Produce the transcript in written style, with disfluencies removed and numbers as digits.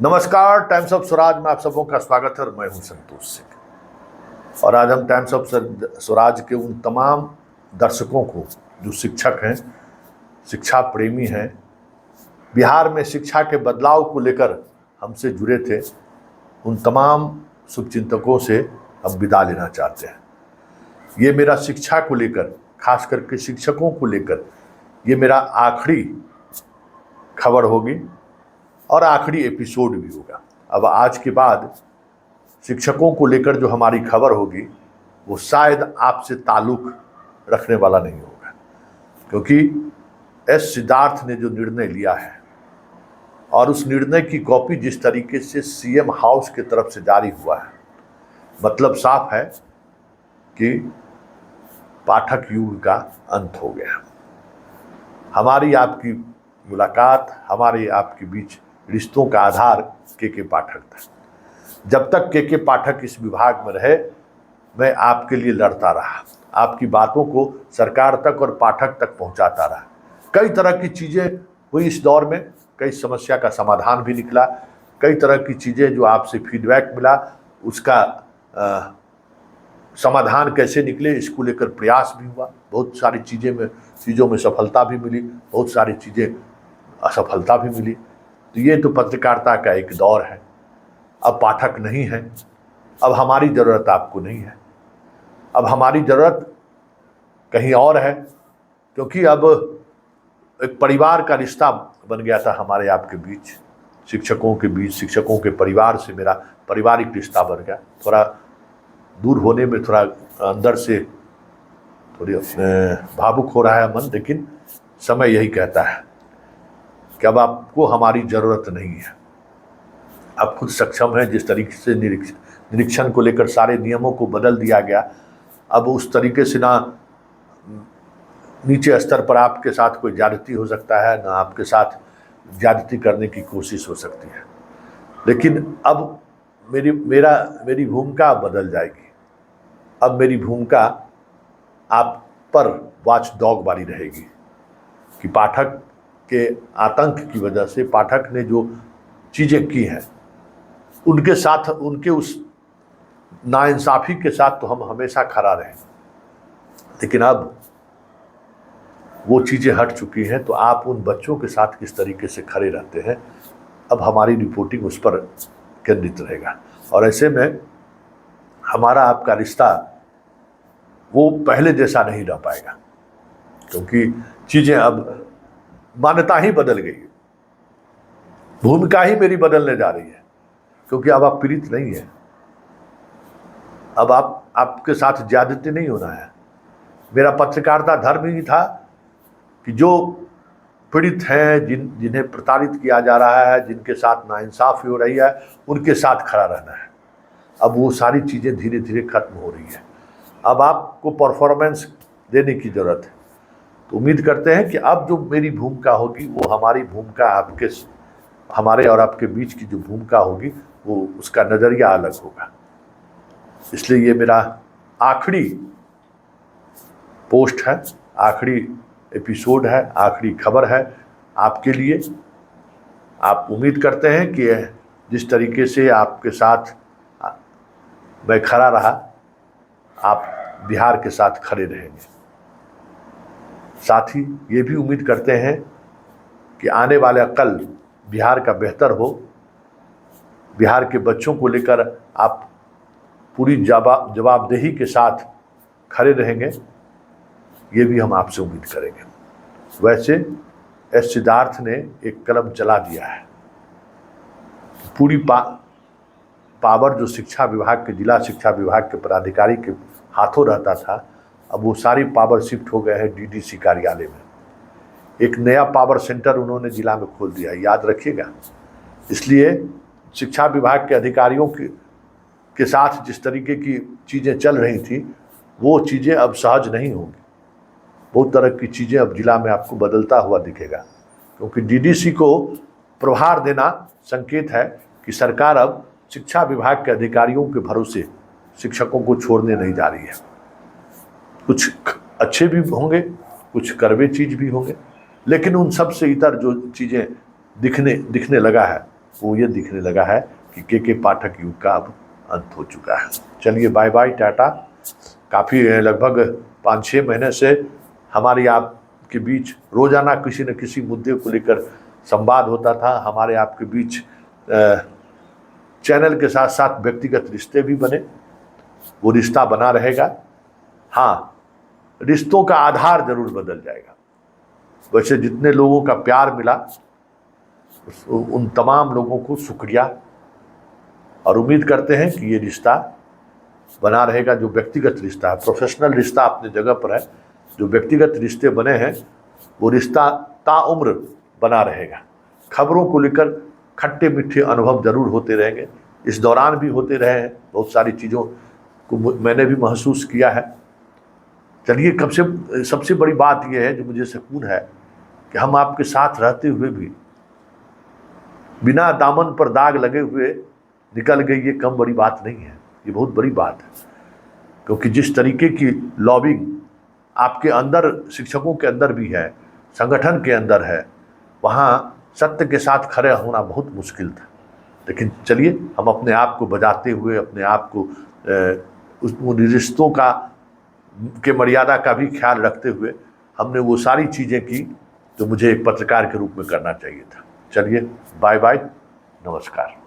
नमस्कार, times of Swaraj में आप सबों का स्वागत है और मैं हूं संतोष सिंह। और आज हम टाइम्स ऑफ स्वराज के उन तमाम दर्शकों को जो शिक्षक हैं, शिक्षा प्रेमी हैं, बिहार में शिक्षा के बदलाव को लेकर हमसे जुड़े थे, उन तमाम शुभचिंतकों से हम विदा लेना चाहते हैं। ये मेरा शिक्षा को लेकर, खास करके शिक्षकों को लेकर, ये मेरा आखिरी खबर होगी और आखिरी एपिसोड भी होगा। अब आज के बाद शिक्षकों को लेकर जो हमारी खबर होगी वो शायद आपसे ताल्लुक रखने वाला नहीं होगा, क्योंकि एस सिद्धार्थ ने जो निर्णय लिया है और उस निर्णय की कॉपी जिस तरीके से सीएम हाउस की तरफ से जारी हुआ है, मतलब साफ है कि पाठक युग का अंत हो गया। हमारी आपकी मुलाकात, हमारे आपके बीच रिश्तों का आधार के पाठक था। जब तक के पाठक इस विभाग में रहे, मैं आपके लिए लड़ता रहा, आपकी बातों को सरकार तक और पाठक तक पहुंचाता रहा। कई तरह की चीज़ें हुई इस दौर में, कई समस्या का समाधान भी निकला, कई तरह की चीज़ें जो आपसे फीडबैक मिला उसका समाधान कैसे निकले इसको लेकर प्रयास भी हुआ। बहुत सारी चीज़ों में सफलता भी मिली, बहुत सारी चीज़ें असफलता भी मिली। तो ये तो पत्रकारिता का एक दौर है। अब पाठक नहीं है, अब हमारी ज़रूरत आपको नहीं है, अब हमारी ज़रूरत कहीं और है, क्योंकि अब एक परिवार का रिश्ता बन गया था हमारे आपके बीच, शिक्षकों के बीच, शिक्षकों के परिवार से मेरा पारिवारिक रिश्ता बन गया। थोड़ा दूर होने में थोड़ा अंदर से थोड़ी भावुक हो रहा है मन, लेकिन समय यही कहता है कि अब आपको हमारी ज़रूरत नहीं है। आप खुद सक्षम हैं। जिस तरीके से निरीक्षण को लेकर सारे नियमों को बदल दिया गया, अब उस तरीके से ना नीचे स्तर पर आपके साथ कोई ज्यादती हो सकता है, ना आपके साथ ज्यादती करने की कोशिश हो सकती है। लेकिन अब मेरी भूमिका बदल जाएगी। अब मेरी भूमिका आप पर वॉच डॉग वाली रहेगी कि पाठक के आतंक की वजह से, पाठक ने जो चीज़ें की हैं उनके साथ, उनके उस नाइंसाफ़ी के साथ तो हम हमेशा खड़ा रहें। लेकिन अब वो चीज़ें हट चुकी हैं, तो आप उन बच्चों के साथ किस तरीके से खड़े रहते हैं, अब हमारी रिपोर्टिंग उस पर केंद्रित रहेगा। और ऐसे में हमारा आपका रिश्ता वो पहले जैसा नहीं रह पाएगा, क्योंकि चीज़ें अब मान्यता ही बदल गई है, भूमिका ही मेरी बदलने जा रही है, क्योंकि अब आप पीड़ित नहीं है। अब आपके साथ ज्यादती नहीं होना है। मेरा पत्रकारिता धर्म ही था कि जो पीड़ित हैं, जिन्हें प्रताड़ित किया जा रहा है, जिनके साथ नाइंसाफ़ी हो रही है, उनके साथ खड़ा रहना है। अब वो सारी चीज़ें धीरे धीरे खत्म हो रही है। अब आपको परफॉर्मेंस देने की ज़रूरत है। तो उम्मीद करते हैं कि अब जो मेरी भूमिका होगी वो हमारी भूमिका, हमारे और आपके बीच की जो भूमिका होगी वो उसका नज़रिया अलग होगा। इसलिए ये मेरा आखिरी पोस्ट है, आखिरी एपिसोड है, आखिरी खबर है आपके लिए। आप उम्मीद करते हैं कि जिस तरीके से आपके साथ मैं खड़ा रहा, आप बिहार के साथ खड़े रहेंगे। साथ ही ये भी उम्मीद करते हैं कि आने वाला कल बिहार का बेहतर हो, बिहार के बच्चों को लेकर आप पूरी जवाबदेही के साथ खड़े रहेंगे, ये भी हम आपसे उम्मीद करेंगे। वैसे एस सिद्धार्थ ने एक कलम चला दिया है। पूरी पावर जो शिक्षा विभाग के, जिला शिक्षा विभाग के पदाधिकारी के हाथों रहता था, अब वो सारी पावर शिफ्ट हो गए हैं डीडीसी कार्यालय में। एक नया पावर सेंटर उन्होंने जिला में खोल दिया है, याद रखिएगा। इसलिए शिक्षा विभाग के अधिकारियों के साथ जिस तरीके की चीज़ें चल रही थी वो चीज़ें अब सहज नहीं होंगी। बहुत तरह की चीज़ें अब जिला में आपको बदलता हुआ दिखेगा, क्योंकि डीडीसी को प्रभार देना संकेत है कि सरकार अब शिक्षा विभाग के अधिकारियों के भरोसे शिक्षकों को छोड़ने नहीं जा रही है। कुछ अच्छे भी होंगे, कुछ कड़वे चीज़ भी होंगे, लेकिन उन सब से इतर जो चीज़ें दिखने लगा है वो ये दिखने लगा है कि के पाठक युग का अब अंत हो चुका है। चलिए बाय बाय, टाटा। काफ़ी लगभग 5-6 महीने से हमारी आपके बीच रोजाना किसी न किसी मुद्दे को लेकर संवाद होता था। हमारे आपके बीच चैनल के साथ साथ व्यक्तिगत रिश्ते भी बने, वो रिश्ता बना रहेगा। हाँ, रिश्तों का आधार जरूर बदल जाएगा। वैसे जितने लोगों का प्यार मिला उन तमाम लोगों को शुक्रिया, और उम्मीद करते हैं कि ये रिश्ता बना रहेगा। जो व्यक्तिगत रिश्ता है, प्रोफेशनल रिश्ता अपने जगह पर है, जो व्यक्तिगत रिश्ते बने हैं वो रिश्ता ताउम्र बना रहेगा। खबरों को लेकर खट्टे मीठे अनुभव जरूर होते रहेंगे, इस दौरान भी होते रहे हैं। बहुत सारी चीज़ों को मैंने भी महसूस किया है। चलिए, सबसे बड़ी बात यह है जो मुझे सुकून है कि हम आपके साथ रहते हुए भी बिना दामन पर दाग लगे हुए निकल गई, ये कम बड़ी बात नहीं है, ये बहुत बड़ी बात है। क्योंकि जिस तरीके की लॉबिंग आपके अंदर, शिक्षकों के अंदर भी है, संगठन के अंदर है, वहाँ सत्य के साथ खड़े होना बहुत मुश्किल था। लेकिन चलिए, हम अपने आप को बचाते हुए, अपने आप को उन रिश्तों के मर्यादा का भी ख्याल रखते हुए हमने वो सारी चीज़ें की जो मुझे एक पत्रकार के रूप में करना चाहिए था। चलिए बाय बाय, नमस्कार।